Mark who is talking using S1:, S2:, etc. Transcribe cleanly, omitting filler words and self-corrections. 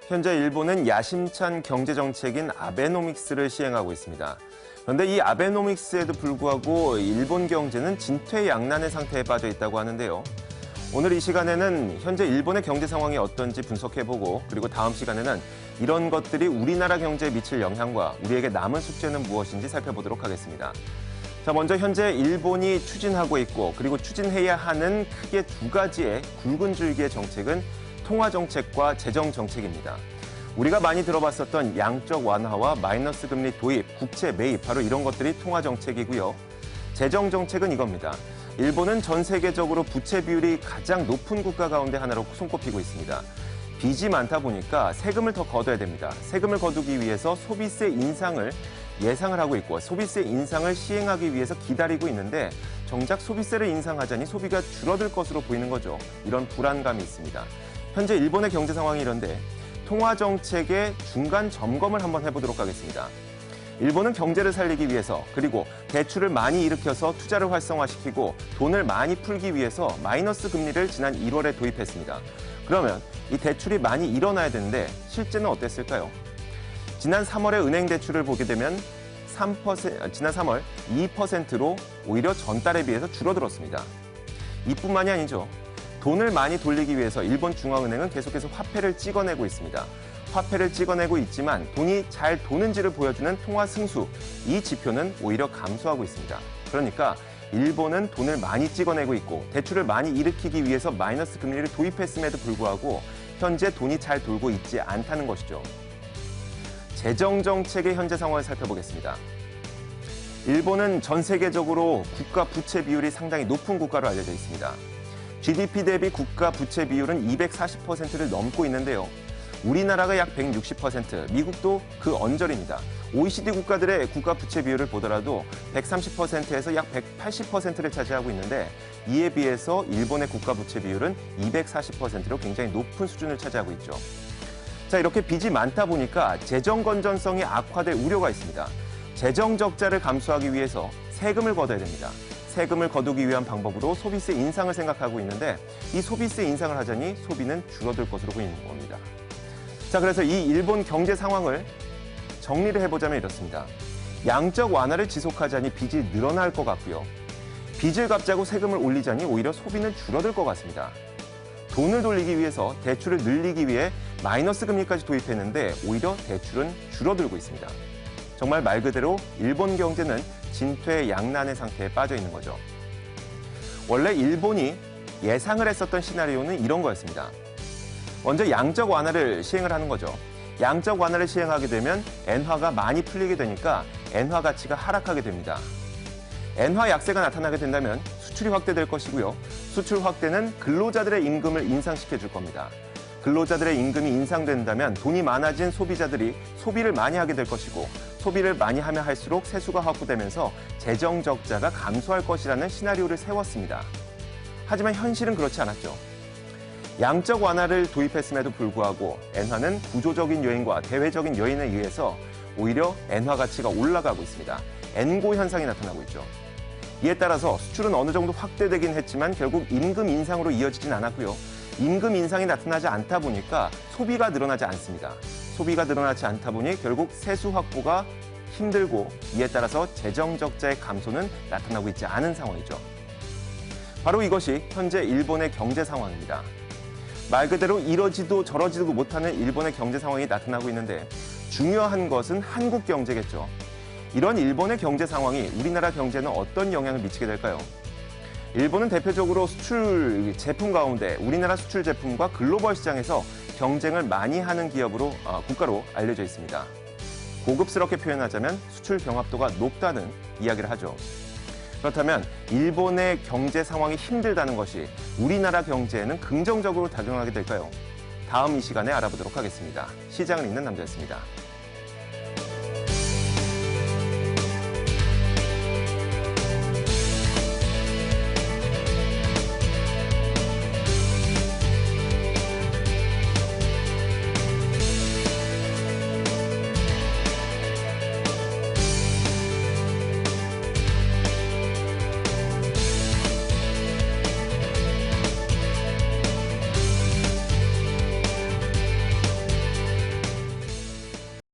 S1: 현재 일본은 야심찬 경제정책인 아베노믹스를 시행하고 있습니다. 그런데 이 아베노믹스에도 불구하고 일본 경제는 진퇴양난의 상태에 빠져 있다고 하는데요. 오늘 이 시간에는 현재 일본의 경제 상황이 어떤지 분석해보고, 그리고 다음 시간에는 이런 것들이 우리나라 경제에 미칠 영향과 우리에게 남은 숙제는 무엇인지 살펴보도록 하겠습니다. 자, 먼저 현재 일본이 추진하고 있고 그리고 추진해야 하는 크게 두 가지의 굵은 줄기의 정책은 통화정책과 재정정책입니다. 우리가 많이 들어봤었던 양적 완화와 마이너스 금리 도입, 국채 매입, 바로 이런 것들이 통화정책이고요. 재정정책은 이겁니다. 일본은 전 세계적으로 부채 비율이 가장 높은 국가 가운데 하나로 손꼽히고 있습니다. 빚이 많다 보니까 세금을 더 걷어야 됩니다. 세금을 거두기 위해서 소비세 인상을 예상을 하고 있고 소비세 인상을 시행하기 위해서 기다리고 있는데 정작 소비세를 인상하자니 소비가 줄어들 것으로 보이는 거죠. 이런 불안감이 있습니다. 현재 일본의 경제 상황이 이런데 통화정책의 중간 점검을 한번 해보도록 하겠습니다. 일본은 경제를 살리기 위해서 그리고 대출을 많이 일으켜서 투자를 활성화시키고 돈을 많이 풀기 위해서 마이너스 금리를 지난 1월에 도입했습니다. 그러면 이 대출이 많이 일어나야 되는데 실제는 어땠을까요? 지난 3월의 은행 대출을 보게 되면 지난 3월 2%로 오히려 전달에 비해서 줄어들었습니다. 이뿐만이 아니죠. 돈을 많이 돌리기 위해서 일본 중앙은행은 계속해서 화폐를 찍어내고 있습니다. 화폐를 찍어내고 있지만 돈이 잘 도는지를 보여주는 통화 승수, 이 지표는 오히려 감소하고 있습니다. 그러니까 일본은 돈을 많이 찍어내고 있고 대출을 많이 일으키기 위해서 마이너스 금리를 도입했음에도 불구하고 현재 돈이 잘 돌고 있지 않다는 것이죠. 재정정책의 현재 상황을 살펴보겠습니다. 일본은 전 세계적으로 국가 부채 비율이 상당히 높은 국가로 알려져 있습니다. GDP 대비 국가 부채 비율은 240%를 넘고 있는데요. 우리나라가 약 160%, 미국도 그 언저리입니다. OECD 국가들의 국가 부채 비율을 보더라도 130%에서 약 180%를 차지하고 있는데 이에 비해서 일본의 국가 부채 비율은 240%로 굉장히 높은 수준을 차지하고 있죠. 자, 이렇게 빚이 많다 보니까 재정 건전성이 악화될 우려가 있습니다. 재정 적자를 감수하기 위해서 세금을 걷어야 됩니다. 세금을 거두기 위한 방법으로 소비세 인상을 생각하고 있는데 이 소비세 인상을 하자니 소비는 줄어들 것으로 보이는 겁니다. 자, 그래서 이 일본 경제 상황을 정리를 해보자면 이렇습니다. 양적 완화를 지속하자니 빚이 늘어날 것 같고요. 빚을 갚자고 세금을 올리자니 오히려 소비는 줄어들 것 같습니다. 돈을 돌리기 위해서 대출을 늘리기 위해 마이너스 금리까지 도입했는데 오히려 대출은 줄어들고 있습니다. 정말 말 그대로 일본 경제는 진퇴양난의 상태에 빠져 있는 거죠. 원래 일본이 예상을 했었던 시나리오는 이런 거였습니다. 먼저 양적 완화를 시행을 하는 거죠. 양적 완화를 시행하게 되면 엔화가 많이 풀리게 되니까 엔화 가치가 하락하게 됩니다. 엔화 약세가 나타나게 된다면 수출이 확대될 것이고요. 수출 확대는 근로자들의 임금을 인상시켜 줄 겁니다. 근로자들의 임금이 인상된다면 돈이 많아진 소비자들이 소비를 많이 하게 될 것이고 소비를 많이 하면 할수록 세수가 확보되면서 재정 적자가 감소할 것이라는 시나리오를 세웠습니다. 하지만 현실은 그렇지 않았죠. 양적 완화를 도입했음에도 불구하고 엔화는 구조적인 요인과 대외적인 요인에 의해서 오히려 엔화 가치가 올라가고 있습니다. 엔고 현상이 나타나고 있죠. 이에 따라서 수출은 어느 정도 확대되긴 했지만 결국 임금 인상으로 이어지진 않았고요. 임금 인상이 나타나지 않다 보니까 소비가 늘어나지 않습니다. 소비가 늘어나지 않다 보니 결국 세수 확보가 힘들고 이에 따라서 재정 적자의 감소는 나타나고 있지 않은 상황이죠. 바로 이것이 현재 일본의 경제 상황입니다. 말 그대로 이러지도 저러지도 못하는 일본의 경제 상황이 나타나고 있는데 중요한 것은 한국 경제겠죠. 이런 일본의 경제 상황이 우리나라 경제는 어떤 영향을 미치게 될까요? 일본은 대표적으로 수출 제품 가운데 우리나라 수출 제품과 글로벌 시장에서 경쟁을 많이 하는 국가로 알려져 있습니다. 고급스럽게 표현하자면 수출 경합도가 높다는 이야기를 하죠. 그렇다면 일본의 경제 상황이 힘들다는 것이 우리나라 경제에는 긍정적으로 작용하게 될까요? 다음 이 시간에 알아보도록 하겠습니다. 시장을 읽는 남자였습니다.